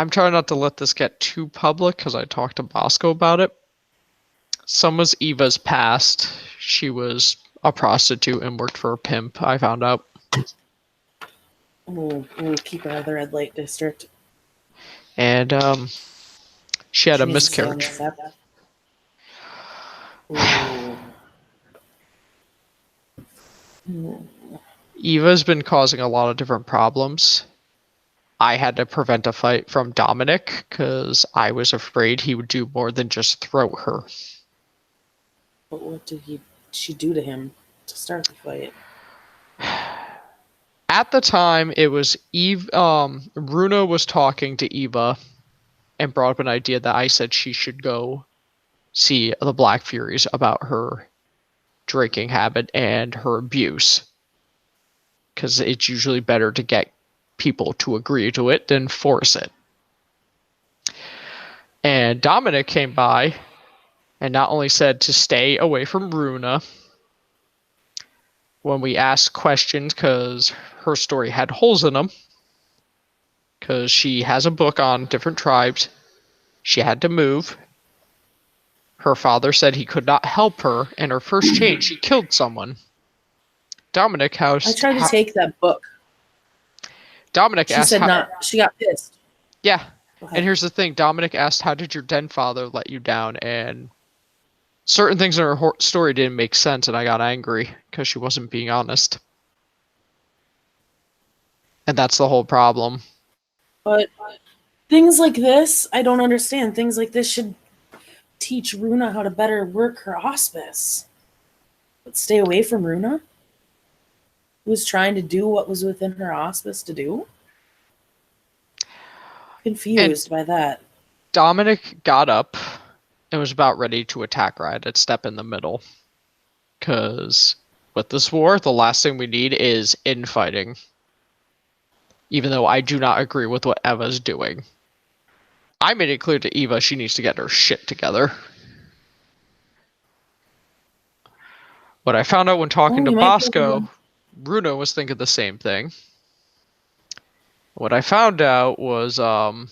trying not to let this get too public because I talked to Bosco about it. Some was Eva's past. She was a prostitute and worked for a pimp, I found out. We'll keep her out of the red light district. And she had a miscarriage. Eva's been causing a lot of different problems. I had to prevent a fight from Dominic because I was afraid he would do more than just throw her. But what did she do to him to start the fight? At the time, it was Eve. Runa was talking to Eva and brought up an idea that I said she should go see the Black Furies about her drinking habit and her abuse. Because it's usually better to get people to agree to it than force it. And Dominic came by and not only said to stay away from Runa when we asked questions because her story had holes in them, because she has a book on different tribes. She had to move. Her father said he could not help her, and her first change, she killed someone. Dominic I tried to take that book. Dominic asked. She said not. She got pissed. Yeah. And here's the thing. Dominic asked, how did your den father let you down? And certain things in her story didn't make sense, and I got angry because she wasn't being honest. And that's the whole problem. But things like this, I don't understand. Things like this should teach Runa how to better work her hospice. But stay away from Runa? Who was trying to do what was within her hospice to do? Confused by that. Dominic got up and was about ready to attack her. I had to step in the middle. Because with this war, the last thing we need is infighting. Even though I do not agree with what Eva's doing. I made it clear to Eva she needs to get her shit together. But I found out when talking to Bosco, Runa was thinking the same thing. What I found out was, I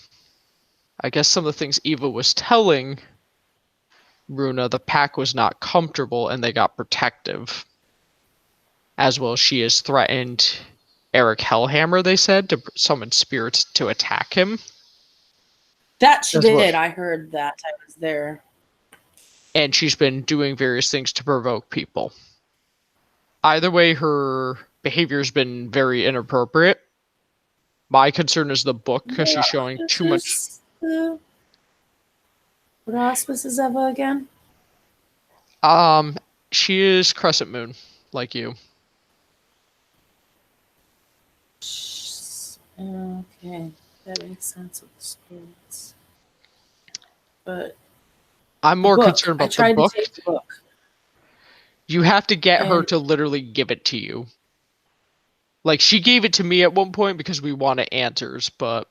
guess some of the things Eva was telling Runa, the pack was not comfortable and they got protective. As well, she has threatened Eric Hellhammer, they said, to summon spirits to attack him. That she did. I heard that. I was there. And she's been doing various things to provoke people. Either way, her behavior's been very inappropriate. My concern is the book, because she's showing too much. What hospice is Eva again? She is Crescent Moon, like you. Okay, that makes sense with the spirits. But I'm more concerned about the book. To take the book. You have to get her to literally give it to you. Like, she gave it to me at one point because we wanted answers, but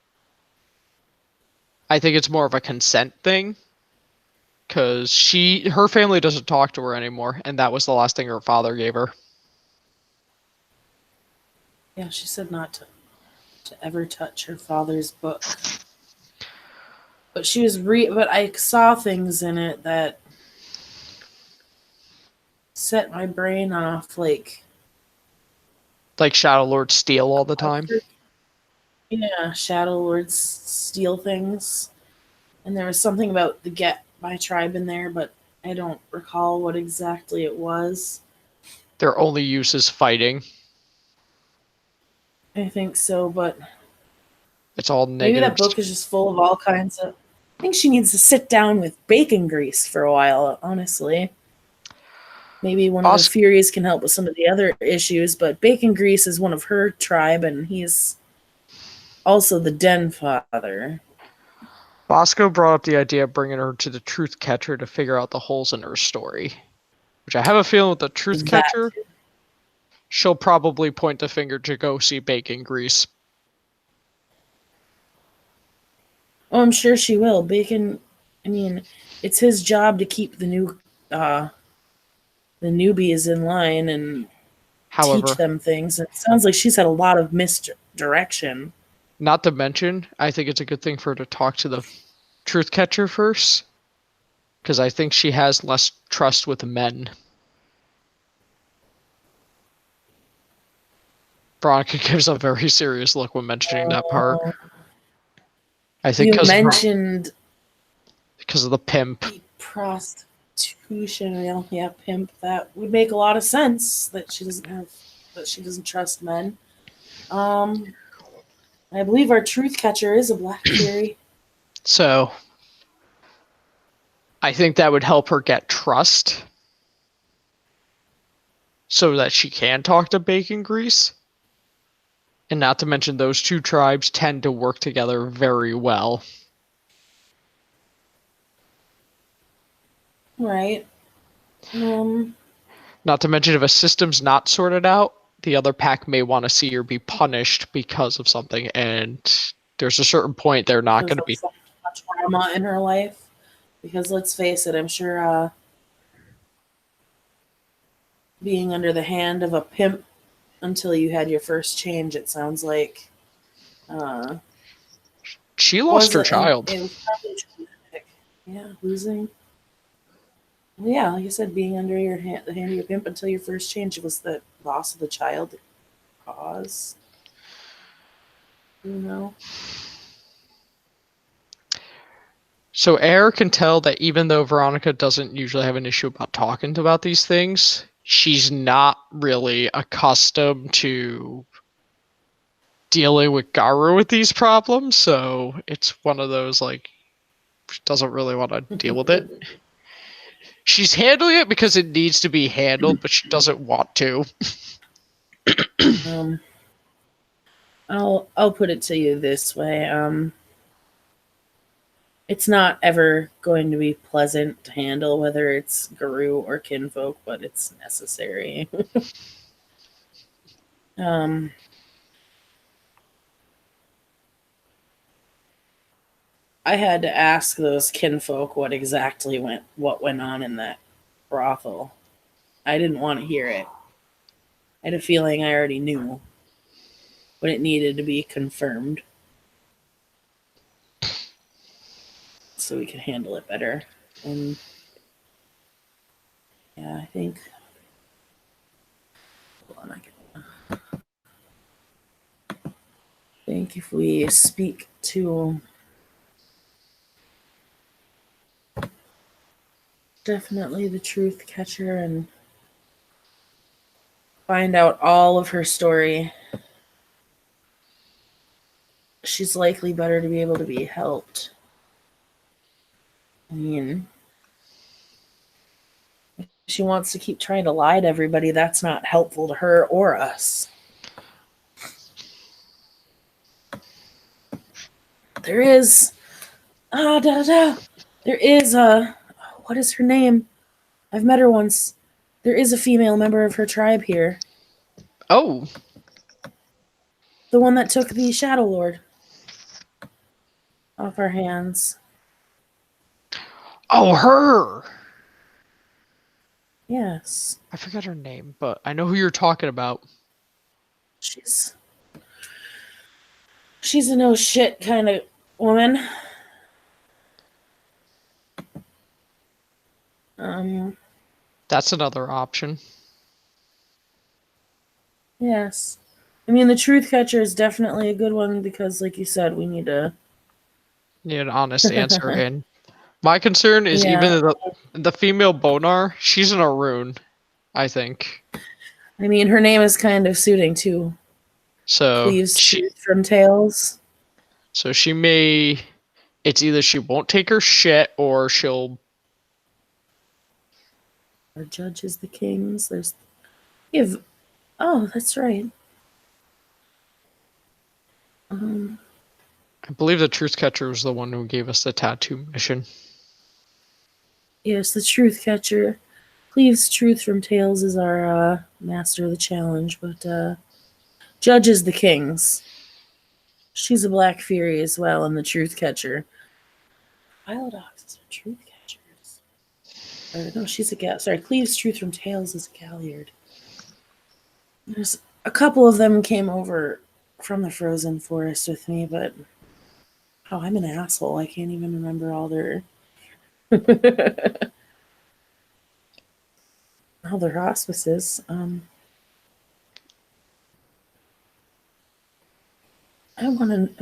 I think it's more of a consent thing. Because her family doesn't talk to her anymore, and that was the last thing her father gave her. Yeah, she said not to ever touch her father's book. But she was but I saw things in it that set my brain off, like Shadow Lord steal all the time. Yeah, Shadow Lords steal things. And there was something about the Get by tribe in there, but I don't recall what exactly it was. Their only use is fighting. I think so, but It's all maybe negative. that book is just full of all kinds of. I think she needs to sit down with bacon grease for a while, honestly. Maybe one of the Bos- Furies can help with some of the other issues, but bacon grease is one of her tribe, and he's also the Den Father. Bosco brought up the idea of bringing her to the Truth Catcher to figure out the holes in her story. Which I have a feeling with the Truth That. Catcher, she'll probably point the finger to go see Bacon Grease. Oh, I'm sure she will. Bacon. I mean, it's his job to keep the newbies in line and teach However, them things. It sounds like she's had a lot of misdirection. not to mention, I think it's a good thing for her to talk to the Truth Catcher first, because I think she has less trust with men. Veronica gives a very serious look when mentioning that part. Uh, I think you mentioned because of the pimp. the prostitution. Well, yeah, pimp. That would make a lot of sense that she doesn't trust men. Um, I believe our truth catcher is a Black Fury. So I think that would help her get trust so that she can talk to Bacon Grease. And not to mention, those two tribes tend to work together very well. Right. Um, Not to mention, if a system's not sorted out, the other pack may want to see her be punished because of something. And there's a certain point they're not because going to of be. some trauma in her life. Because let's face it, I'm sure being under the hand of a pimp until you had your first change, it sounds like, uh, She lost was her and child. it was probably traumatic. Yeah, losing. Well, yeah, like you said, being under the hand of your pimp until your first change was the loss of the child the cause. You know. So Air can tell that even though Veronica doesn't usually have an issue about talking about these things, she's not really accustomed to dealing with Garu with these problems. So it's one of those like she doesn't really want to deal with it. She's handling it because it needs to be handled, but she doesn't want to. um, I'll put it to you this way. It's not ever going to be pleasant to handle, whether it's Guru or kinfolk, but it's necessary. um, I had to ask those kinfolk what went on in that brothel. I didn't want to hear it. I had a feeling I already knew, but it needed to be confirmed so we could handle it better. And yeah, I think. Hold on, I think if we speak to definitely the truth catcher and find out all of her story, she's likely better to be able to be helped. I mean, if she wants to keep trying to lie to everybody, that's not helpful to her or us. There is, there is a, what is her name? I've met her once. There is a female member of her tribe here. Oh, The one that took the Shadow Lord off our hands. oh, her. Yes. I forgot her name, but I know who you're talking about. She's she's a no shit kind of woman. Um That's another option. yes. I mean, the truth catcher is definitely a good one because, like you said, we need to. Need an honest answer. And my concern is Yeah, even the female Bonar, she's an Arun, I think. I mean, her name is kind of suiting too. So Cleaves truth from Tails. she may. It's either she won't take her shit or she'll. Or judges the kings. There's. Give. Oh, that's right. I believe the truth catcher was the one who gave us the tattoo mission. Yes, the truth catcher. Cleaves truth from Tails is our master of the challenge, but judges the kings. She's a Black Fury as well, and the truth catcher. Philodox are truth catchers. Or no, she's a gal. Sorry, Cleaves truth from Tails is a Galliard. There's a couple of them came over from the Frozen Forest with me, but oh, I'm an asshole. I can't even remember all their all their auspices. I'm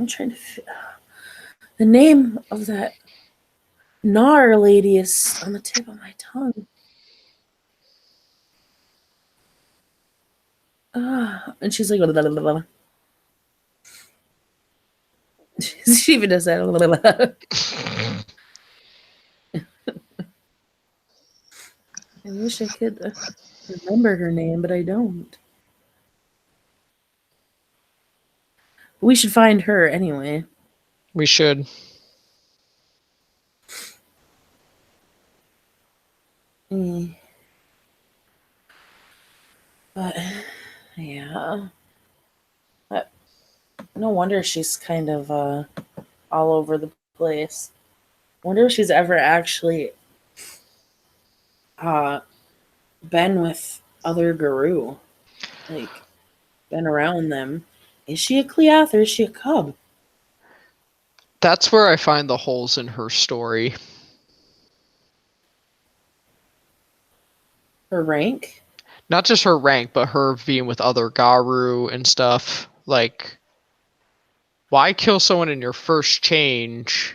trying to. The name of that Nar lady is on the tip of my tongue. And she's like, blah, blah, blah, blah. She even does that. Blah, blah, blah. I wish I could remember her name, but I don't. We should find her anyway. We should. But yeah, but no wonder she's kind of all over the place. Wonder if she's ever actually been with other Garou, like been around them. Is she a Cleath or is she a Cub? That's where I find the holes in her story. Her rank? Not just her rank, but her being with other Garou and stuff. Like, why kill someone in your first change?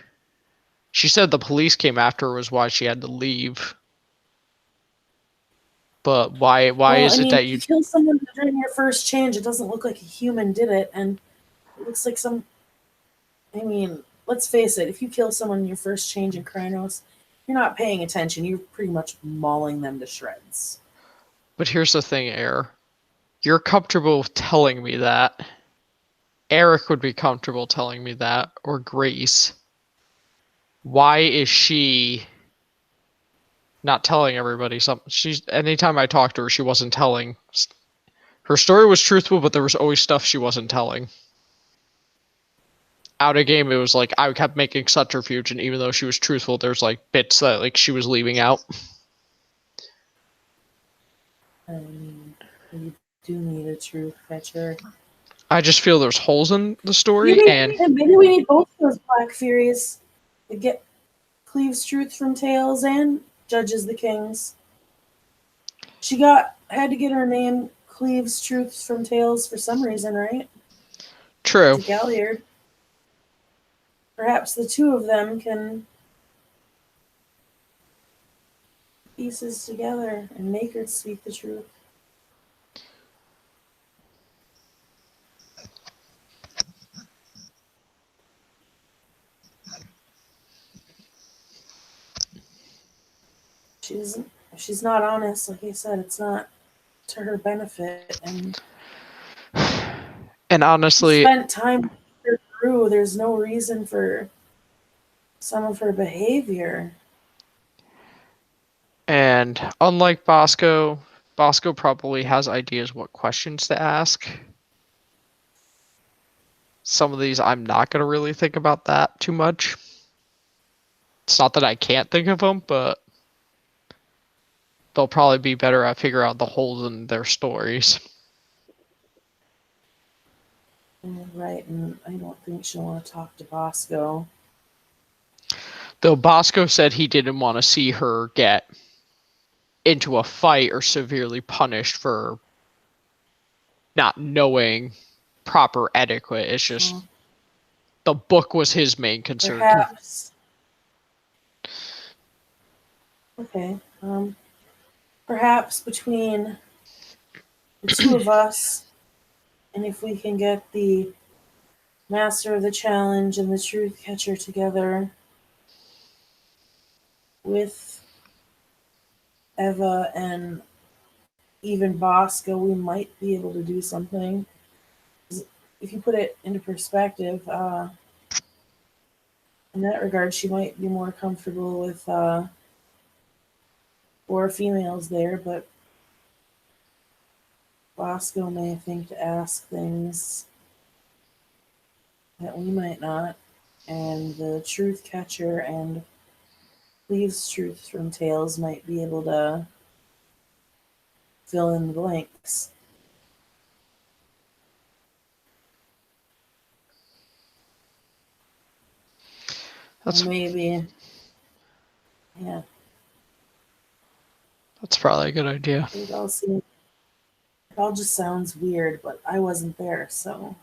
She said the police came after her was why she had to leave. But why is it that you kill someone during your first change? It doesn't look like a human did it, and it looks like some. I mean, let's face it. If you kill someone in your first change in Krynos, you're not paying attention. You're pretty much mauling them to shreds. But here's the thing, Air. You're comfortable telling me that. Eric would be comfortable telling me that, or Grace. Why is she not telling everybody something? Anytime I talked to her, she wasn't telling. Her story was truthful, but there was always stuff she wasn't telling. Out of game, it was like I kept making subterfuge, and even though she was truthful, there's like bits that like she was leaving out. You do need a truth catcher. I just feel there's holes in the story, maybe we need both of those Black Furies to get Cleaves truth from Tails and judges the kings. She had to get her name Cleaves truth from Tails for some reason, right? True. To Galliard. Perhaps the two of them can pieces together and make her speak the truth. If she's not honest, like I said, it's not to her benefit. And honestly, spent time with her crew. There's no reason for some of her behavior. And unlike Bosco probably has ideas what questions to ask. Some of these I'm not going to really think about that too much. It's not that I can't think of them, but they'll probably be better at figuring out the holes in their stories. Right, and I don't think she'll want to talk to Bosco. Though Bosco said he didn't want to see her get into a fight or severely punished for not knowing proper etiquette. It's just Well, the book was his main concern. perhaps. Okay. Perhaps between the two of us, and if we can get the Master of the Challenge and the Truth Catcher together with Eva and even Bosco, we might be able to do something. If you put it into perspective, in that regard, she might be more comfortable with 4 females there, but Bosco may think to ask things that we might not, and the Truth Catcher and Cleve's Truth from Tales might be able to fill in the blanks. That's Maybe, yeah. That's probably a good idea. It all just sounds weird, but I wasn't there, so.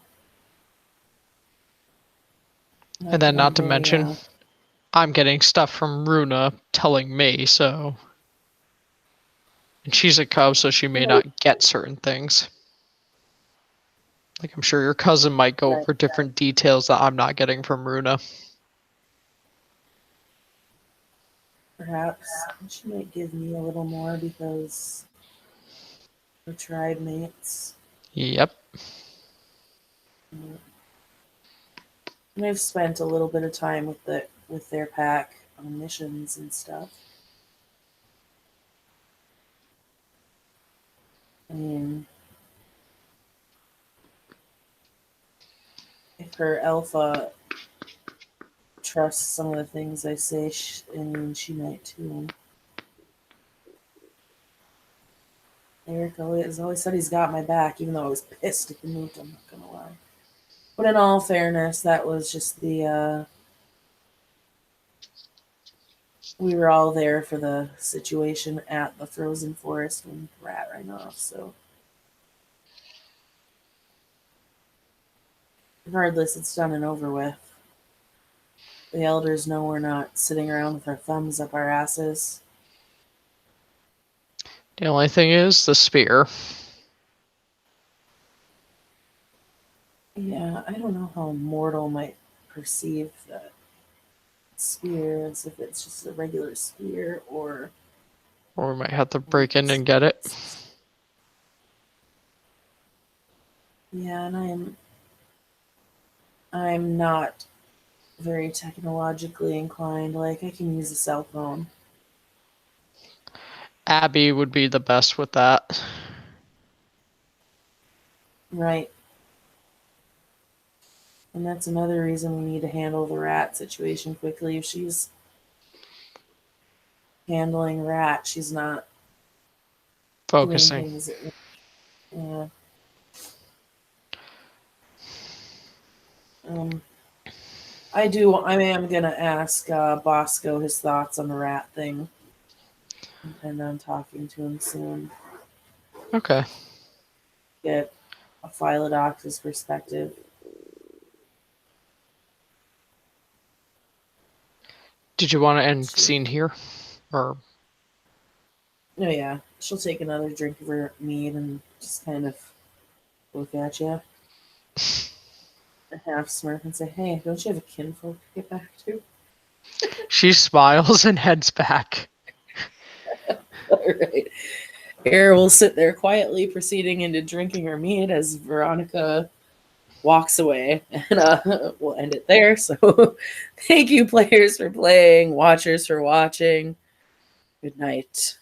And then, not to mention, I'm getting stuff from Runa telling me, so. And she's a cub, so she may not get certain things. Like, I'm sure your cousin might go over different details that I'm not getting from Runa. Perhaps she might give me a little more because we're tribe mates. Yep. And I've spent a little bit of time with their pack on missions and stuff. I mean, if her alpha trusts some of the things I say, she might too. Eric has always said he's got my back, even though I was pissed at the moved, I'm not gonna lie. But in all fairness, that was just the we were all there for the situation at the frozen forest when Rat ran off, so regardless, it's done and over with. The elders know we're not sitting around with our thumbs up our asses. The only thing is the spear. Yeah, I don't know how a mortal might perceive that spear, as if it's just a regular spear, or we might have to break in and get it. Yeah, and I'm not very technologically inclined. Like, I can use a cell phone. Abby would be the best with that. Right. And that's another reason we need to handle the Rat situation quickly. If she's handling Rat, she's not focusing. Doing things yeah. I am gonna ask Bosco his thoughts on the Rat thing. And I'm talking to him soon. Okay. Get a Phyllodox's perspective. Did you want to end scene here? Or oh yeah, she'll take another drink of her mead and just kind of look at you, a half smirk, and say, "Hey, don't you have a kinfolk to get back to?" She smiles and heads back. All right. Air will sit there quietly, proceeding into drinking her mead as Veronica walks away, and we'll end it there. So, thank you, players, for playing, watchers for watching. Good night.